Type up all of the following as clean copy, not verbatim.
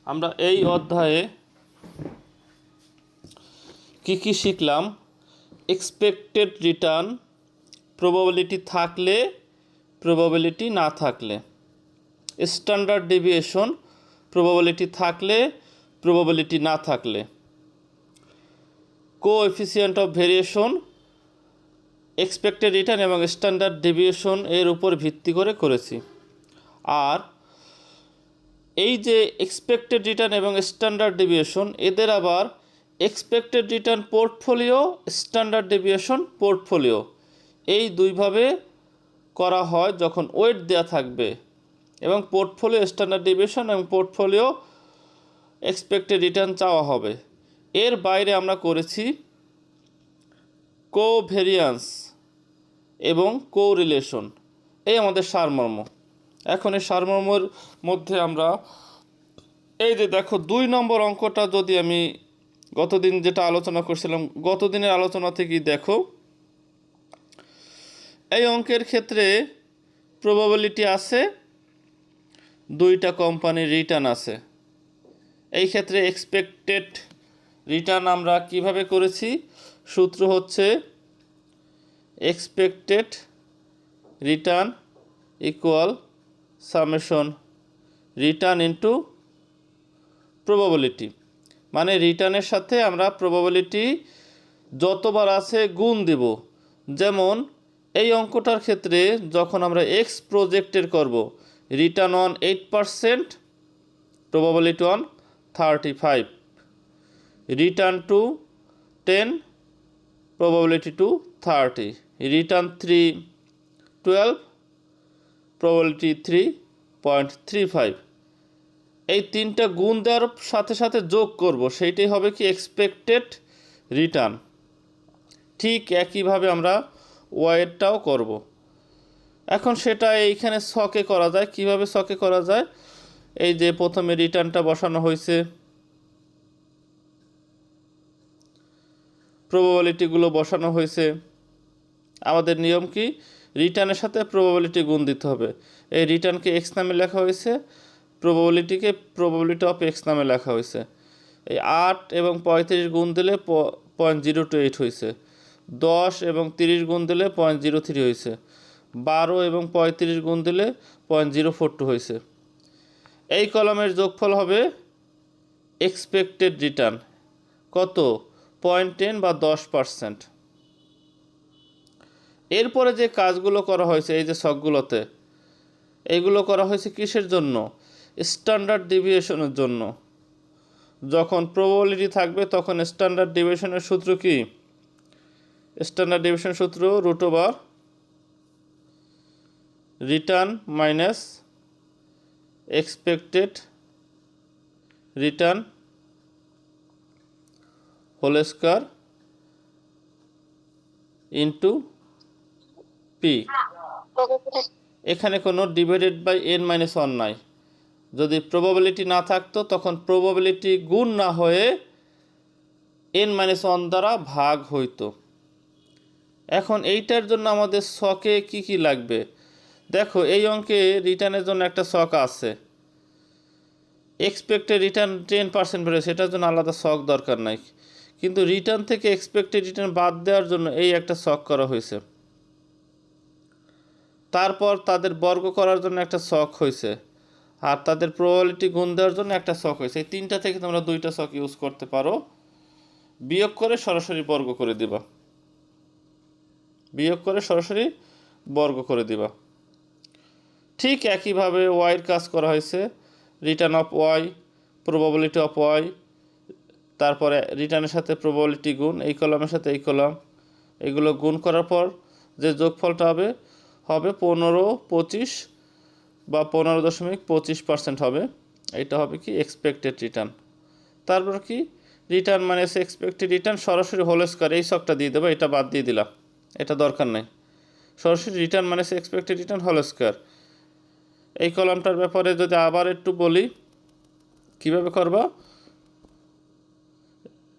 আমরা এই অধ্যায়ে কি শিখলাম? এক্সপেক্টেড রিটার্ন, প্রবাবিলিটি থাকলে, প্রবাবিলিটি না থাকলে, স্ট্যান্ডার্ড ডেভিয়েশন, প্রবাবিলিটি থাকলে, প্রবাবিলিটি না থাকলে, coefficient of variation, expected return এবং স্ট্যান্ডার্ড ডেভিয়েশন এর উপর ভিত্তি করে করেছি। আর এই যে এক্সপেক্টেড রিটার্ন এবং স্ট্যান্ডার্ড ডেভিয়েশন, এদের আবার expected return portfolio, standard deviation portfolio, এই দুইভাবে করা হয় যখন ওয়েট দেওয়া থাকবে, এবং পোর্টফোলিও স্ট্যান্ডার্ড ডেভিয়েশন এবং পোর্টফোলিও এক্সপেক্টেড রিটার্ন চাওয়া হবে। এর বাইরে আমরা করেছি কোভেরিয়ান্স এবং কোরিলেশন, এই আমাদের সারমর্ম। এখন এই সারমর্মের মধ্যে আমরা এই যে দেখো 2 নম্বর অঙ্কটা যদি আমি গতদিন যেটা আলোচনা করছিলাম, গতদিনের আলোচনা থেকেই দেখো, এই অঙ্কের ক্ষেত্রে প্রবাবিলিটি আছে, 2টা কোম্পানির রিটার্ন আছে। এই ক্ষেত্রে এক্সপেক্টেড রিটার্ন আমরা কিভাবে করেছি? সূত্র হচ্ছে expected return equal summation return into probability. মানে রিটার্নের সাথে আমরা প্রবাবিলিটি যতবার আছে গুণ দেব। যেমন এই অঙ্কটার ক্ষেত্রে যখন আমরা এক্স প্রজেক্টের করব, return one 8%, probability one 35, return two 10, probability two 30, return 3 12, probability 3.35। এই 3টা গুণ দেওয়ার সাথে সাথে যোগ করব, সেইটাই হবে কি এক্সপেক্টেড রিটার্ন। ঠিক একইভাবে আমরা ওয়াইটাও করব। এখন সেটা এইখানে ছকে করা যায়। কিভাবে ছকে করা যায়? এই যে প্রথমে রিটার্নটা বসানো হয়েছে, প্রবাবিলিটিগুলো বসানো হয়েছে। আমাদের নিয়ম কি? রিটার্নের সাথে প্রবাবিলিটি গুণ দিতে হবে। এই রিটার্নকে এক্স নামে লেখা হয়েছে, প্রবাবিলিটিকে প্রবাবিলিটি অফ এক্স নামে লেখা হয়েছে। এই 8 এবং 35 গুণ দিলে 0.028 হয়েছে, 10 এবং 30 গুণ দিলে 0.03 হয়েছে, 12 এবং 35 গুণ দিলে 0.042 হয়েছে। এই কলামের যোগফল হবে এক্সপেক্টেড রিটার্ন। কত? 0.10 বা 10%। এরপরে যে কাজগুলো করা হয়েছে এই যে ছকগুলোতে, এইগুলো করা হয়েছে কিসের জন্য? স্ট্যান্ডার্ড ডেভিয়েশনের জন্য। যখন প্রবাবিলিটি থাকবে তখন স্ট্যান্ডার্ড ডেভিয়েশনের সূত্র কি? স্ট্যান্ডার্ড ডেভিয়েশনের সূত্র root over return minus expected return whole square into P. এখানে কোনো ডিভাইডেড বাই n-1 নাই। যদি প্রবাবিলিটি না থাকতো তখন প্রবাবিলিটি গুণ না হয়ে n-1 দ্বারা ভাগ হইতো। এখন এইটার জন্য আমাদের ছকে কি লাগবে? দেখো এই অঙ্কে রিটার্নের জন্য একটা ছক আছে, এক্সপেক্টেড রিটার্ন 10% বেড়েছে, সেটার জন্য আলাদা ছক দরকার নাই। কিন্তু রিটার্ন থেকে এক্সপেক্টেড রিটার্ন বাদ দেওয়ার জন্য এই একটা ছক করা হয়েছে। তারপর তাদের বর্গ করার জন্য একটা ছক হয়েছে, আর তাদের প্রবাবিলিটি গুণ দেওয়ার জন্য একটা ছক হয়েছে। এই 3টা থেকে তোমরা 2টা ছক ইউজ করতে পারো। বিয়োগ করে সরাসরি বর্গ করে দিবা, বিয়োগ করে সরাসরি বর্গ করে দিবা। ঠিক একইভাবে ওয়াইয়ের কাজ করা হয়েছে, return of Y, probability of Y, তারপরে রিটার্নের সাথে প্রবাবিলিটি গুণ, এই কলামের সাথে এই কলাম, এগুলো গুণ করার পর যে যোগফলটা হবে 15-25 বা 15.25% হবে। এটা হবে কি এক্সপেক্টেড রিটার্ন। তারপর কি রিটার্ন মানে এক্সপেক্টেড রিটার্ন সরাসরি হোল স্কয়ার, এই ছকটা দিয়ে দেবো, এটা বাদ দিয়ে দিলাম, এটা দরকার নেই। সরাসরি রিটার্ন মানে এক্সপেক্টেড রিটার্ন হোল স্কয়ার। এই কলামটার ব্যাপারে যদি আবার একটু বলি কিভাবে করবা,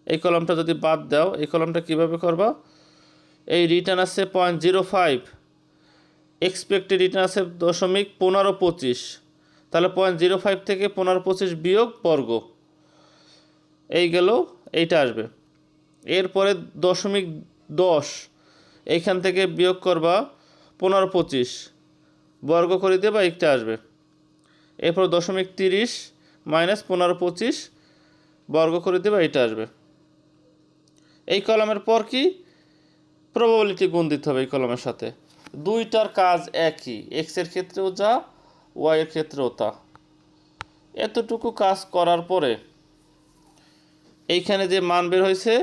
এই কলামটা যদি বাদ দাও, এই কলামটা কিভাবে করবা? এই রিটার্ন আছে 0.05, এক্সপেক্টেড রিটার্ন আছে 0.1525, তাহলে 0.05 থেকে 15-25 বিয়োগ বর্গ, এই গেল, এইটা আসবে। এরপরে 0.10 এইখান থেকে বিয়োগ করবা 15-25 বর্গ করে দেবা, এইটা আসবে। এরপর 0.30 মাইনাস 15-25 বর্গ করে দেবা, এইটা আসবে। এই কলামের পর কি প্রবাবিলিটি গুণ দিতে হবে এই কলামের সাথে। দুইটার কাজ একই, এক্সের ক্ষেত্রেও যা, ওয়াইয়ের ক্ষেত্রেও তা। এতটুকু কাজ করার পরে এইখানে যে মান বের হয়েছে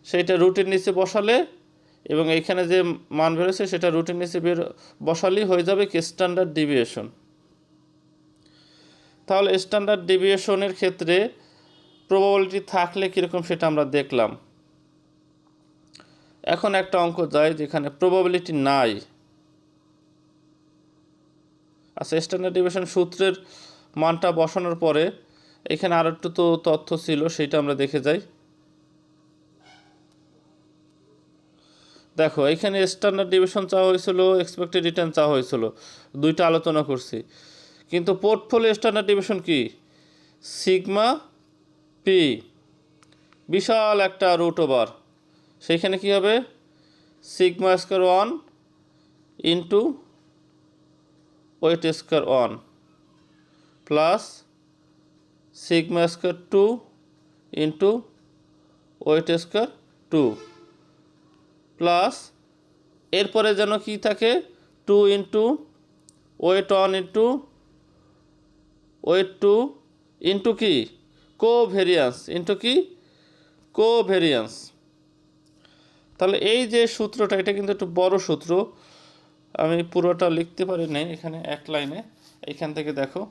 সেইটা রুটের নিচে বসালে, এবং এইখানে যে মান বের হয়েছে সেটা রুটের নিচে বসালেই হয়ে যাবে কি স্ট্যান্ডার্ড ডিভিয়েশন। তাহলে স্ট্যান্ডার্ড ডিভিয়েশনের ক্ষেত্রে প্রবাবিলিটি থাকলে কীরকম সেটা আমরা দেখলাম। এখন একটা অঙ্ক যায় যেখানে প্রবাবিলিটি নাই। আচ্ছা, স্ট্যান্ডার্ড ডিভিয়েশন সূত্রের মানটা বসানোর পরে এখানে আর একটু তো তথ্য ছিল, সেটা আমরা দেখে যাই। দেখো, এখানে স্ট্যান্ডার্ড ডিভিয়েশন চাওয়া হয়েছিল, এক্সপেক্টেড রিটার্ন চাওয়া হয়েছিল, দুইটা আলোচনা করছি। কিন্তু পোর্টফোলিও স্ট্যান্ডার্ড ডিভিয়েশন কি, সিগমা পি, বিশাল একটা রুট ওভার, সেইখানে কি হবে sigma square 1 into weight square 1 plus sigma square 2 into weight square 2 plus এরপরে যেন কি থাকে 2 into weight 1 into weight 2 into কি কোভেরিয়ান্স, ইন্টু কি কোভেরিয়ান্স। তাহলে এই যে সূত্রটা, এটা কিন্তু একটু বড় সূত্র, আমি পুরোটা লিখতে পারি নাই এখানে এক লাইনে। এইখান থেকে দেখো,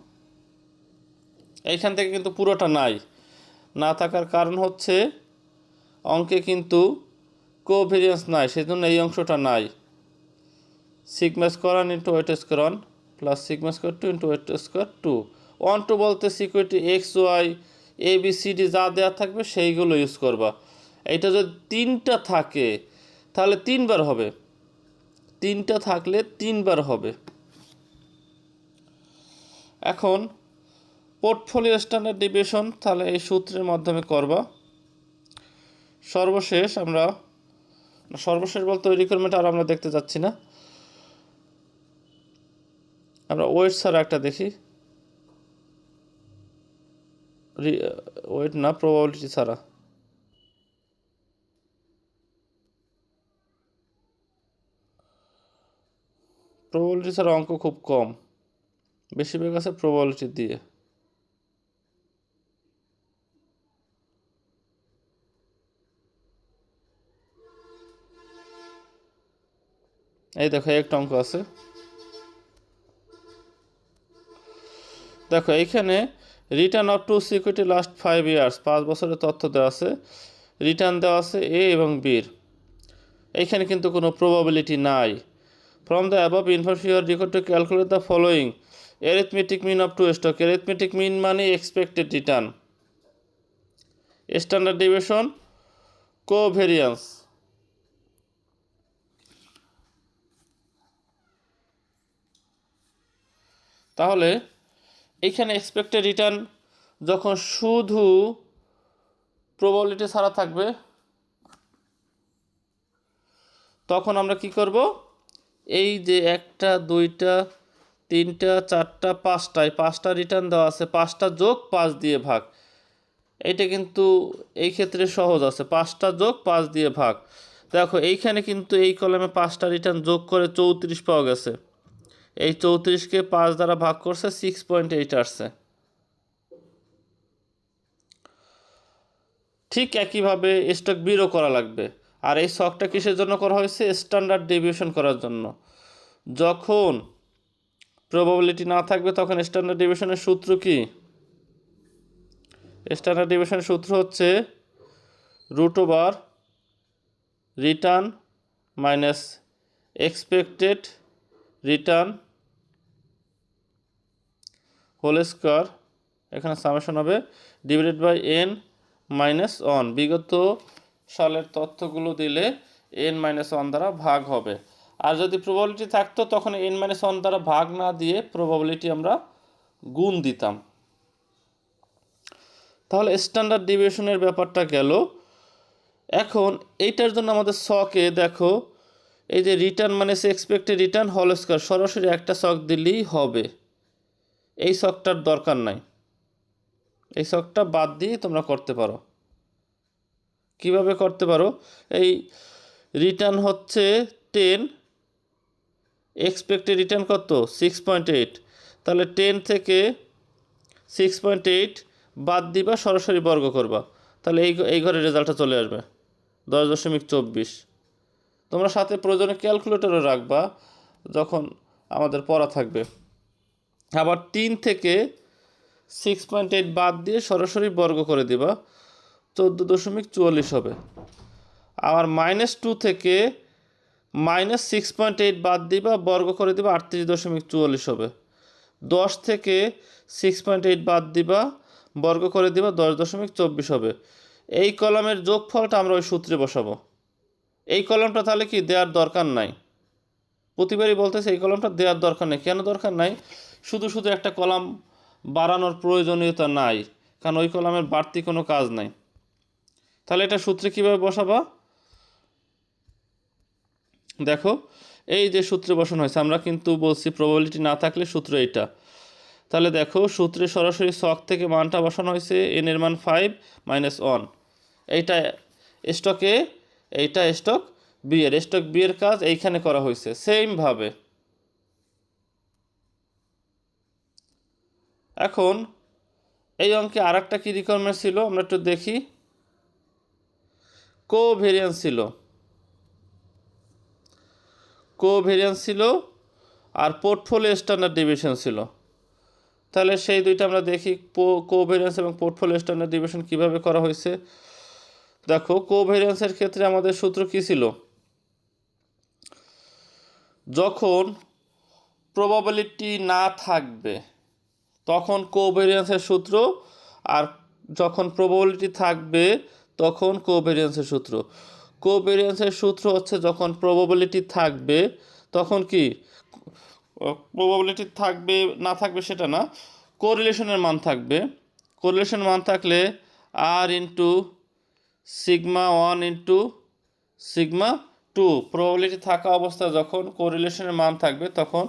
এইখান থেকে কিন্তু পুরোটা নাই, না থাকার কারণ হচ্ছে অঙ্কে কিন্তু কোভেরিয়ান্স নাই, সেজন্য এই অংশটা নাই। Sigma square 1 into weight square 1 plus sigma square 2 into weight square 2। 1 2 বলতে security X Y A B C D যা দেওয়া থাকবে সেইগুলো ইউজ করবা। এইটা যদি 3টা থাকে তাহলে 3বার হবে, 3টা থাকলে 3বার হবে। এখন পোর্টফোলিও স্ট্যান্ডার্ড ডিভিয়েশন তাহলে এই সূত্রের মাধ্যমে করবা। সর্বশেষ বলতে ওই রিকোয়ারমেন্ট আর আমরা দেখতে যাচ্ছি না, আমরা ওয়েট ছাড়া একটা দেখি, ওয়েট না প্রবাবিলিটি ছাড়া। প্রবাবিলিটি ছাড়া অঙ্ক খুব কম, বেশিরভাগ আছে প্রবাবিলিটি দিয়ে। এই দেখো একটা অঙ্ক আছে, দেখো এইখানে return of two security last 5 years, 5 বছরের তথ্য দেওয়া আছে, রিটার্ন দেওয়া আছে এ এবং বির। এইখানে কিন্তু কোনো প্রবাবিলিটি নাই। From the above information you are required to calculate the following arithmetic mean of two stock. Arithmetic mean মানে expected return, standard deviation, covariance. তাহলে এইখানে এক্সপেক্টেড রিটার্ন যখন শুধু প্রবাবিলিটি ছাড়া থাকবে তখন আমরা কি করব, এই যে 1টা 2টা 3টা 4টা 5টা, 5টা রিটার্ন দেওয়া আছে, 5টা যোগ 5 দিয়ে ভাগ, এইটা কিন্তু এই ক্ষেত্রে সহজ আছে, 5টা যোগ 5 দিয়ে ভাগ। দেখো এইখানে কিন্তু এই কলামে 5টা রিটার্ন যোগ করে 34 পাওয়া গেছে, এই 34কে 5 দ্বারা ভাগ করছে 6.8 আসছে। ঠিক একইভাবে স্টক বিরও করা লাগবে। আর এই ছকটা কিসের জন্য করা হয়েছে, স্ট্যান্ডার্ড ডেভিয়েশন করার জন্য। যখন প্রবাবিলিটি না থাকবে তখন স্ট্যান্ডার্ড ডেভিয়েশনের সূত্র কি, স্ট্যান্ডার্ড ডেভিয়েশনের সূত্র হচ্ছে root over return minus expected return whole square, এখানে সামেশন হবে ডিভাইডেড বাই n মাইনাস 1। বিগত সালের তথ্যগুলো দিলে n মাইনাস 1 দ্বারা ভাগ হবে। আর যদি প্রবাবিলিটি থাকতো তখন n মাইনাস 1 দ্বারা ভাগ না দিয়ে প্রবাবিলিটি আমরা গুণ দিতাম। তাহলে স্ট্যান্ডার্ড ডিভিয়েশনের ব্যাপারটা গেল। এখন এইটার জন্য আমাদের ছকে দেখো এই যে রিটার্ন মানে এক্সপেক্টেড রিটার্ন হোল স্কয়ার, সরাসরি একটা ছক দিলেই হবে, এই ছকটার দরকার নাই, এই ছকটা বাদ দিয়ে তোমরা করতে পারো। কিভাবে করতে পারো? এই রিটার্ন হচ্ছে 10, এক্সপেক্টেড রিটার্ন কত 6.8, তাহলে 10 থেকে 6.8 বাদ দিবা, সরাসরি বর্গ করবা, তাহলে এই ঘরের রেজাল্টটা চলে আসবে 10.24। তোমরা সাথে প্রয়োজনে ক্যালকুলেটরও রাখবা যখন আমাদের পড়া থাকবে। আবার 3 থেকে 6.8 বাদ দিয়ে সরাসরি বর্গ করে দিবা, 14.44 হবে। আবার -2 থেকে -6.8 বাদ দিবা, বর্গ করে দিবা, 38.44 হবে। 10 থেকে 6.8 বাদ দিবা, বর্গ করে দিবা, 10.24 হবে। এই কলামের যোগফলটা আমরা ওই সূত্রে বসাবো। এই কলমটা তাহলে কি দেওয়ার দরকার নাই, প্রতিবারই বলতেছে এই কলমটা দেওয়ার দরকার নেই। কেন দরকার নাই? শুধু শুধু একটা কলাম বাড়ানোর প্রয়োজনীয়তা নাই, কারণ ওই কলামের বাড়তি কোনো কাজ নাই। তাহলে এটা সূত্রে কিভাবে বসাবা? দেখো এই যে সূত্রে বসানো হয়েছে, আমরা কিন্তু বলছি প্রবাবিলিটি না থাকলে সূত্র এইটা। তাহলে দেখো সূত্রে সরাসরি ছক থেকে মানটা বসানো হয়েছে, এন এর মান 5 - 1, এইটা স্টকে, এইটা স্টক বি এর, স্টক বি এর কাজ এইখানে করা হয়েছে। সেমভাবে এখন এই অঙ্কে আর একটা কী রিকোয়ারমেন্ট ছিল আমরা একটু দেখি। কোভেরিয়েন্স ছিল, কোভেরিয়েন্স ছিল আর পোর্টফোলিও স্ট্যান্ডার্ড ডিভিয়েশন ছিল। তাহলে সেই দুইটা আমরা দেখি কোভেরিয়েন্স এবং পোর্টফোলিও স্ট্যান্ডার্ড ডিভিয়েশন কীভাবে করা হয়েছে। দেখো কোভেরিয়েন্সের ক্ষেত্রে আমাদের সূত্র কী ছিল? যখন প্রবাবিলিটি না থাকবে তখন কোভেরিয়েন্সের সূত্র, আর যখন প্রবাবিলিটি থাকবে তখন কোভেরিয়েন্সের সূত্র। কোভেরিয়েন্সের সূত্র হচ্ছে যখন প্রবাবিলিটি থাকবে তখন কি, প্রবাবিলিটি থাকবে না থাকবে সেটা না, কোরিলেশনের মান থাকবে। কোরিলেশনের মান থাকলে আর into sigma 1 into sigma 2, probability থাকা অবস্থায় যখন কোরিলেশনের মান থাকবে তখন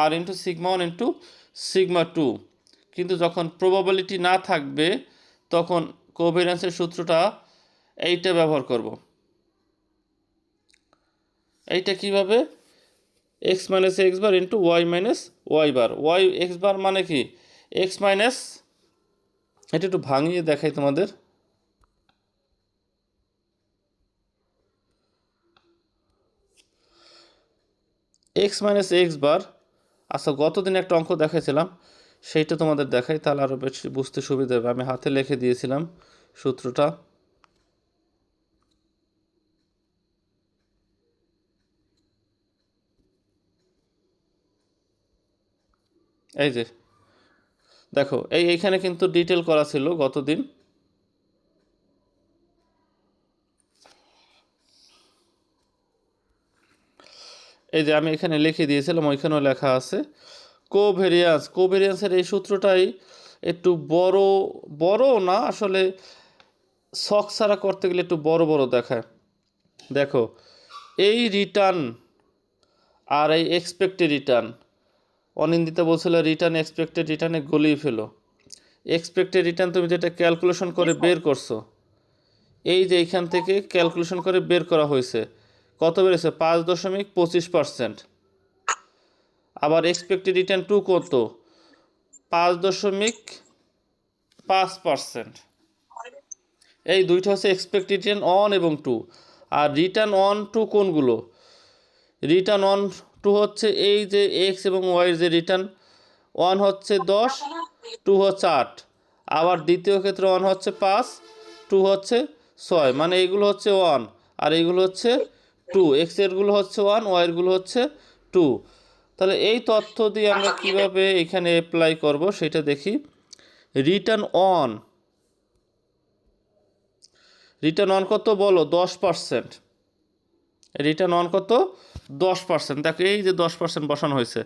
আর ইন্টু সিগমা 1 ইন্টু সিগমা 2। কিন্তু যখন প্রবাবিলিটি না থাকবে তখন কোভেরিয়েন্সের সূত্রটা এইটা ব্যবহার করব। এইটা কিভাবে? x - x বার ইন্টু y - y বার। y x বার মানে কি x মাইনাস, এটা একটু ভাঙিয়ে দেখাই তোমাদের। x - x বার, আচ্ছা গতদিন একটা অঙ্ক দেখাইছিলাম সেইটা তোমাদের দেখাই, তাহলে আরও বেশি বুঝতে সুবিধা হবে। আমি হাতে লিখে দিয়েছিলাম সূত্রটা। এই যে দেখো এইখানে কিন্তু ডিটেল করা ছিল গতদিন। এই যে আমি এখানে লিখে দিয়েছিলাম, ওইখানেও লেখা আছে কোভেরিয়েন্স। কোভেরিয়েন্সের এই সূত্রটাই একটু বড় বড় না, আসলে ছক ছাড়া করতে গেলে একটু বড় বড় দেখায়। দেখো এই রিটার্ন আর এই এক্সপেক্টেড রিটার্ন, অনিন্দিতা বলছিল রিটার্ন এক্সপেক্টেড রিটার্নে গলিয়ে ফেলো। এক্সপেক্টেড রিটার্ন তুমি যেটা ক্যালকুলেশন করে বের করছো, এই যে এইখান থেকে ক্যালকুলেশন করে বের করা হয়েছে, কত বেড়েছে 5.25%। আবার এক্সপেক্টেড রিটার্ন 2 কত 5.5%। এই দুইটা হচ্ছে এক্সপেক্টেড রিটার্ন 1 এবং 2। আর রিটার্ন 1 2 কোনগুলো? রিটার্ন 1 2 হচ্ছে এই যে এক্স এবং ওয়াইয়ের যে রিটার্ন, 1 হচ্ছে 10, 2 হচ্ছে 8। আবার দ্বিতীয় ক্ষেত্রে 1 হচ্ছে 5, 2 হচ্ছে 6, মানে এইগুলো হচ্ছে 1 আর এইগুলো হচ্ছে 2। এক্সেরগুলো হচ্ছে 1, ওয়াইয়েরগুলো হচ্ছে 2। তাহলে এই তথ্য দিয়ে আমরা কিভাবে এখানে অ্যাপ্লাই করব সেটা দেখি। রিটার্ন অন, রিটার্ন অন কত বলো 10%। রিটার্ন অন কত 10%। দেখো এই যে 10% বসানো হয়েছে,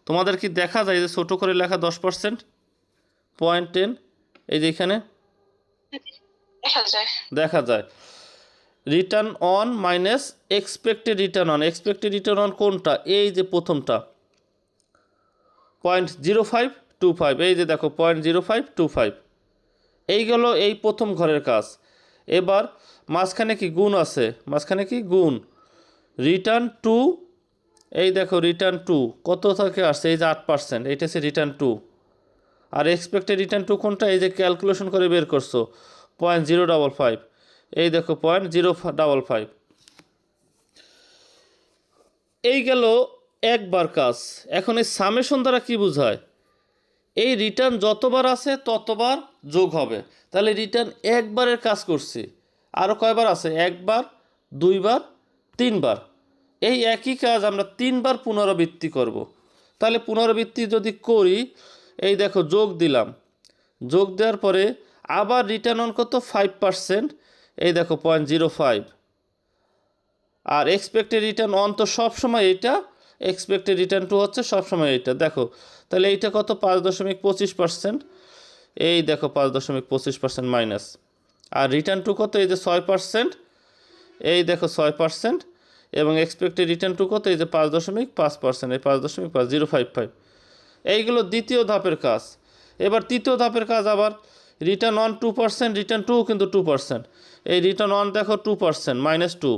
তোমাদের কি দেখা যায় যে ছোটো করে লেখা 10%? 0.10, এই যে এখানে দেখা যায় return on minus expected return on. Expected return on কোনটা? এই যে প্রথমটা 0.0525, এই যে দেখো 0.0525, এই গেল এই প্রথম ঘরের কাজ। এবার মাঝখানে কি গুণ আছে, মাঝখানে কি গুণ, রিটার্ন টু, এই দেখো রিটার্ন টু কত থেকে আসছে, এই যে 8%, এইটা হচ্ছে রিটার্ন টু। আর এক্সপেক্টেড রিটার্ন টু কোনটা? এই যে ক্যালকুলেশন করে বের করছো 0.055, এই দেখো 0.055। এই গেল একবার কাজ। এখন এই সামেশন দ্বারা কি বোঝায়? এই রিটার্ন যতবার আছে ততবার যোগ হবে। তাহলে রিটার্ন একবারের কাজ করছি, আরও কয়বার আছে? একবার, দুইবার, তিনবার। এই একই কাজ আমরা তিনবার পুনরাবৃত্তি করব। তাহলে পুনরাবৃত্তি যদি করি, এই দেখো যোগ দিলাম, যোগ দেওয়ার পরে আবার রিটার্ন অন কত? 5%, এই দেখো 0.05। আর এক্সপেক্টেড রিটার্ন অন তো সবসময় এইটা, এক্সপেক্টেড রিটার্ন টু হচ্ছে সবসময় এইটা। দেখো তাহলে এইটা কত? 5.25%, এই দেখো 5.25% মাইনাস। আর রিটার্ন টু কত? এই যে 6%, এই দেখো 6%। এবং এক্সপেক্টেড রিটার্ন টু কত? এই যে 5.5%, এই 5.5055। এইগুলো দ্বিতীয় ধাপের কাজ। এবার তৃতীয় ধাপের কাজ আবার রিটার্ন অন 2%, রিটার্ন টু কিন্তু 2%। এই রিটার্ন অন দেখো 2% -2,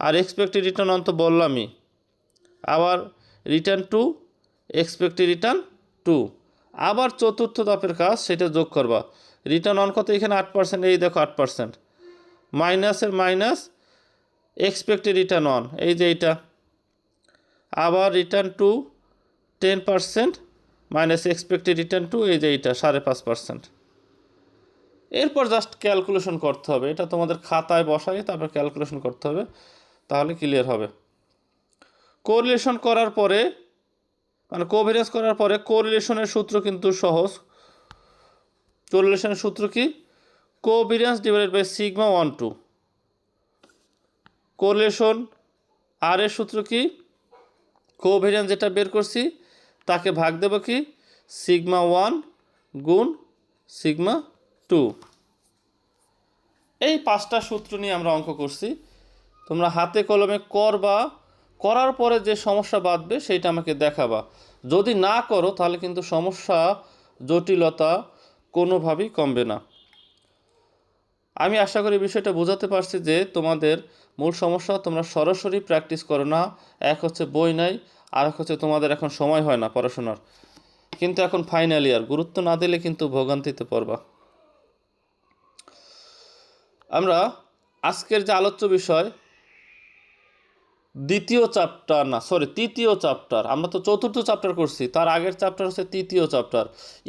আর এক্সপেক্টেড রিটার্ন অন তো বললামই। আবার return to, expected return two. আবার চতুর্থ ধাপের কাজ, সেটা যোগ করবা। রিটার্ন অন কত? এখানে 8%, এই দেখো 8%, মাইনাসের মাইনাস এক্সপেক্টেড রিটার্ন অন, এই যে এইটা। আবার return two 10% minus expected return two, এই যে এইটা 5.5%। এরপর জাস্ট ক্যালকুলেশন করতে হবে। এটা তোমাদের খাতায় বসাই তারপর ক্যালকুলেশন করতে হবে, তাহলে ক্লিয়ার হবে। কোরিলেশন করার পরে, মানে কোভেরিয়েন্স করার পরে কোরিলেশনের সূত্র কিন্তু সহজ। কোরিলেশনের সূত্র কি? Covariance divided by sigma 1 2। Correlation R এর সূত্র কি? কোভেরিয়েন্স যেটা বের করছি তাকে ভাগ দেব কি? সিগমা 1 গুণ সিগমা 2। এই 5টা সূত্র নিয়ে আমরা অঙ্ক করছি। তোমরা হাতে কলমে করবা, করার পরে যে সমস্যা বাঁধবে সেইটা আমাকে দেখাবা। যদি না করো তাহলে কিন্তু সমস্যা জটিলতা কোনোভাবেই কমবে না। আমি আশা করি বিষয়টা বোঝাতে পারছি যে তোমাদের মূল সমস্যা তোমরা সরাসরি প্র্যাকটিস করো না। এক হচ্ছে বই নাই, আর এক হচ্ছে তোমাদের এখন সময় হয় না পড়াশোনার। কিন্তু এখন ফাইনাল ইয়ার, গুরুত্ব না দিলে কিন্তু ভোগান্তিতে পড়বা। আমরা আজকের যে আলোচ্য বিষয় তৃতীয় চ্যাপ্টার। আমরা তো চতুর্থ চ্যাপ্টার করছি, তার আগের চ্যাপ্টার হচ্ছে তৃতীয় চ্যাপ্টার।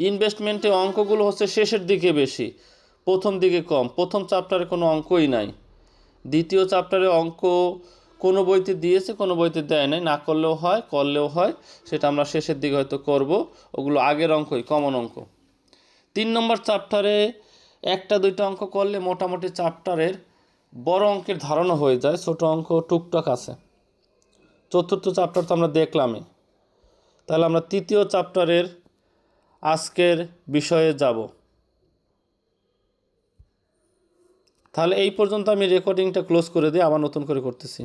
ইনভেস্টমেন্টে অঙ্কগুলো হচ্ছে শেষের দিকে বেশি, প্রথম দিকে কম। প্রথম চ্যাপ্টারে কোনো অঙ্কই নাই। দ্বিতীয় চ্যাপ্টারে অঙ্ক কোনো বইতে দিয়েছে, কোনো বইতে দেয় নাই। না করলেও হয়, করলেও হয়, সেটা আমরা শেষের দিকে হয়তো করব। ওগুলো আগের অঙ্কই, কমন অঙ্ক। 3 নম্বর চ্যাপ্টারে 1-2টা অঙ্ক করলে মোটামুটি চ্যাপ্টারের বড় অঙ্কের ধারণা হয়ে যায়, ছোট অঙ্ক টুকটাক আছে। চতুর্থ চ্যাপ্টার তো আমরা দেখলামই। তাহলে আমরা তৃতীয় চ্যাপ্টারের আজকের বিষয়ে যাব। তাহলে এই পর্যন্ত আমি রেকর্ডিংটা ক্লোজ করে দিই, আবার নতুন করে করতেছি।